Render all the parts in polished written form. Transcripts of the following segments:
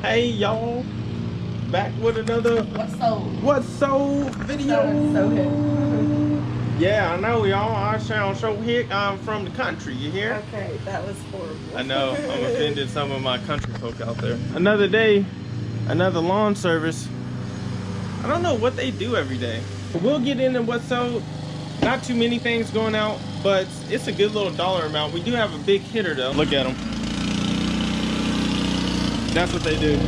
Hey y'all, back with another What's Sold video. So good. Yeah, I know y'all, I sound so hick. I'm from the country, you hear? Okay, that was horrible. I know, I'm offended some of my country folk out there. Another day, another lawn service. I don't know what they do every day. We'll get into What's Sold. Not too many things going out, but it's a good little dollar amount. We do have a big hitter though. Look at them. That's what they do.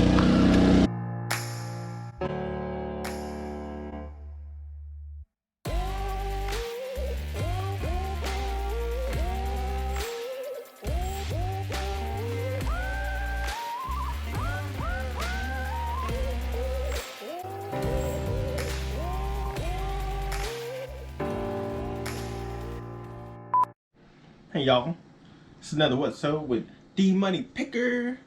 Hey y'all, this is another What's Sold with D Money Picker.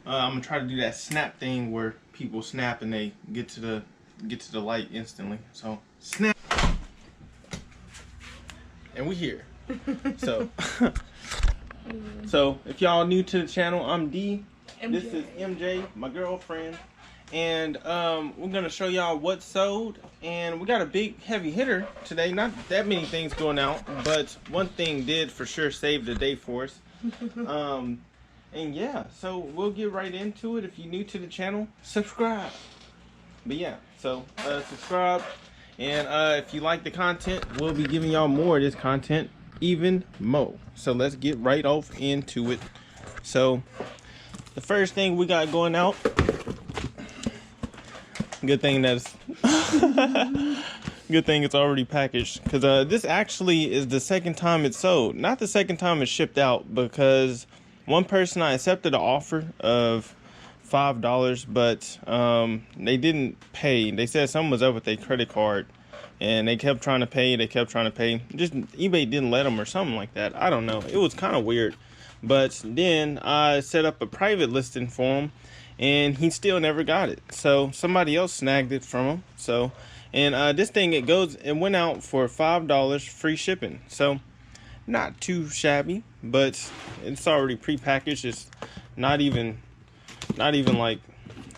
I'm gonna try to do that snap thing where people snap and they get to the light instantly. So snap, and we here. So so if y'all new to the channel, I'm D. MJ. This is MJ, my girlfriend, and we're gonna show y'all what's sold. And we got a big heavy hitter today. Not that many things going out, but one thing did for sure save the day for us. And yeah, so we'll get right into it. If you're new to the channel, subscribe. But yeah, so subscribe, and if you like the content, we'll be giving y'all more of this content, even more. So let's get right off into it. So the first thing we got going out, good thing that's good thing it's already packaged, because this actually is the second time it's sold, not the second time it's shipped out, because one person I accepted an offer of $5, but they didn't pay. They said something was up with their credit card, and they kept trying to pay. Just eBay didn't let them or something like that. I don't know. It was kind of weird. But then I set up a private listing for him, and he still never got it. So somebody else snagged it from him. So, and this thing, it went out for $5 free shipping. So not too shabby, but it's already pre-packaged. It's not even like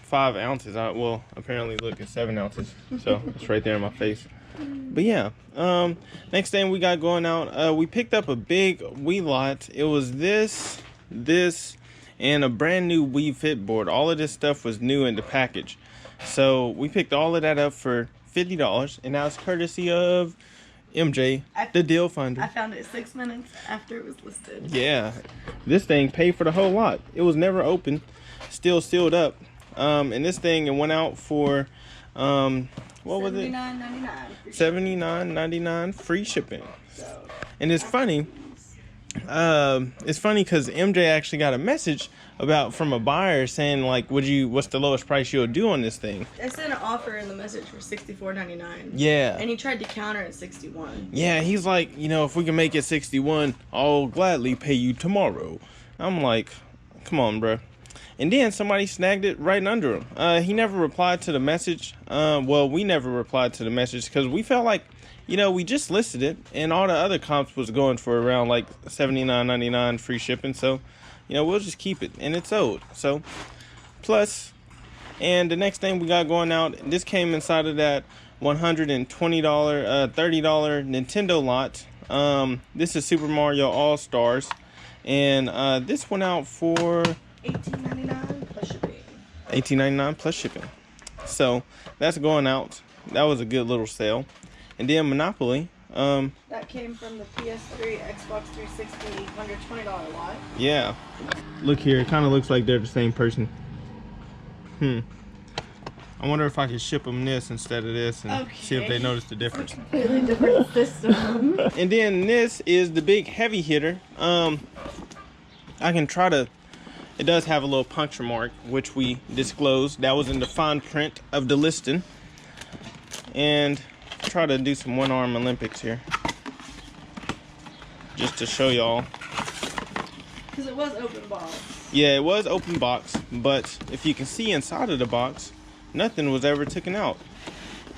5 ounces. Well, apparently, look, it's 7 ounces. So it's right there in my face. But yeah, next thing we got going out, we picked up a big wheel lot. It was this, and a brand new Wii Fit board. All of this stuff was new in the package. So we picked all of that up for $50, and now it's courtesy of MJ, the deal finder. I found it 6 minutes after it was listed. Yeah, this thing paid for the whole lot. It was never open, still sealed up. And this thing, it went out for what was it? $79.99. $79.99 free shipping. And it's funny because MJ actually got a message from a buyer saying, like, what's the lowest price you'll do on this thing? I sent an offer in the message for $64.99. Yeah. And he tried to counter at $61. Yeah, he's like, if we can make it $61, I'll gladly pay you tomorrow. I'm like, come on, bro. And then somebody snagged it right under him. He never replied to the message. Well, we never replied to the message because we felt like, we just listed it, and all the other comps was going for around like $79.99 free shipping. So, we'll just keep it, and it's sold. So, plus, and the next thing we got going out, this came inside of that $120, $30 Nintendo lot. This is Super Mario All-Stars, and this went out for $18.99 plus shipping. $18.99 plus shipping. So that's going out. That was a good little sale. And then Monopoly. That came from the PS3, Xbox 360, $120 lot. Yeah. Look here. It kind of looks like they're the same person. I wonder if I could ship them this instead of this and see if they notice the difference. Completely different system. And then this is the big heavy hitter. I can try to. It does have a little puncture mark, which we disclosed. That was in the fine print of the listing. And try to do some one-arm Olympics here, just to show y'all. Because it was open box. Yeah, it was open box, but if you can see inside of the box, nothing was ever taken out.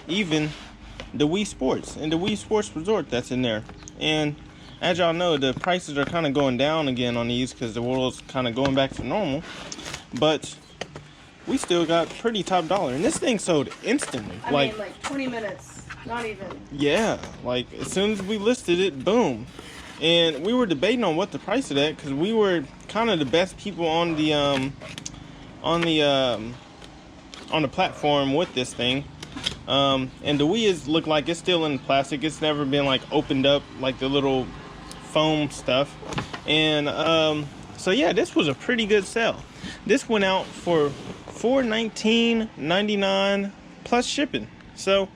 Even the Wii Sports and the Wii Sports Resort that's in there. And as y'all know, the prices are kind of going down again on these because the world's kind of going back to normal. but we still got pretty top dollar, and this thing sold instantly. I mean, like 20 minutes, not even. Yeah, like as soon as we listed it, boom. And we were debating on what to price it at because we were kind of the best people on the platform with this thing. And the Wii look like it's still in plastic. It's never been like opened up like the little foam stuff. And so yeah, this was a pretty good sale. This went out for $419.99 plus shipping. So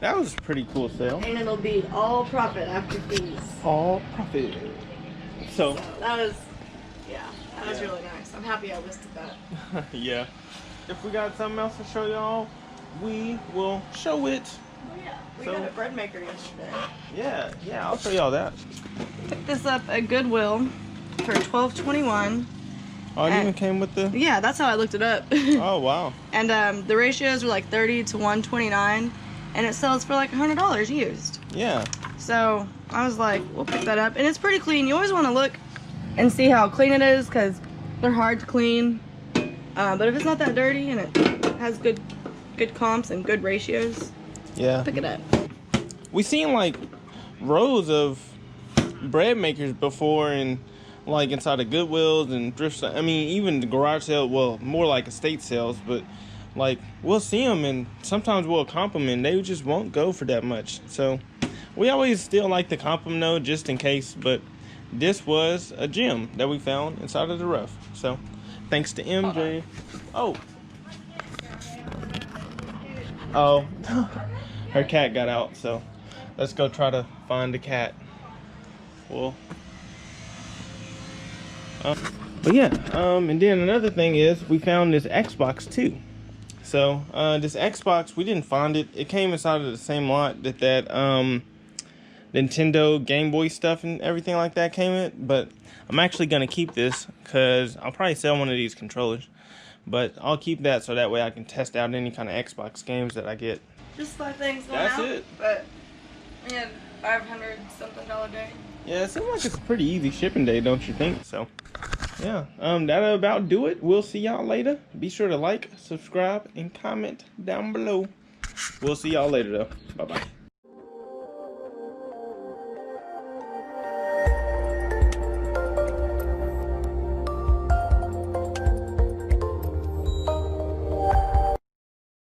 that was a pretty cool sale. And it'll be all profit after fees. All profit. So that was, that was really nice. I'm happy I listed that. yeah. If we got something else to show y'all, we will show it. Oh yeah, we got a bread maker yesterday. Yeah, I'll show y'all that. Picked this up at Goodwill for $12.21. Oh, it even came with the... Yeah, that's how I looked it up. Oh, wow. And the ratios were like 30 to 129, and it sells for like $100 used. Yeah. So I was like, we'll pick that up. And it's pretty clean. You always want to look and see how clean it is because they're hard to clean. But if it's not that dirty and it has good comps and good ratios, yeah, pick it up. We seen like rows of bread makers before, and like inside of Goodwills and thrift. I mean, even the garage sale. Well, more like estate sales, but like we'll see them, and sometimes we'll comp them, and they just won't go for that much. So we always still like to comp them though, just in case. But this was a gem that we found inside of the rough. So thanks to MJ. Oh, her cat got out. So let's go try to find the cat. Well. But yeah, and then another thing is we found this Xbox too. So this Xbox, we didn't find it. It came inside of the same lot that Nintendo Game Boy stuff and everything like that came in. But I'm actually gonna keep this because I'll probably sell one of these controllers. But I'll keep that so that way I can test out any kind of Xbox games that I get. Just 5 things going That's out. it. But we had $500-something day. Yeah, it seems like it's a pretty easy shipping day, don't you think? So, yeah, that'll about do it. We'll see y'all later. Be sure to like, subscribe, and comment down below. We'll see y'all later, though. Bye-bye.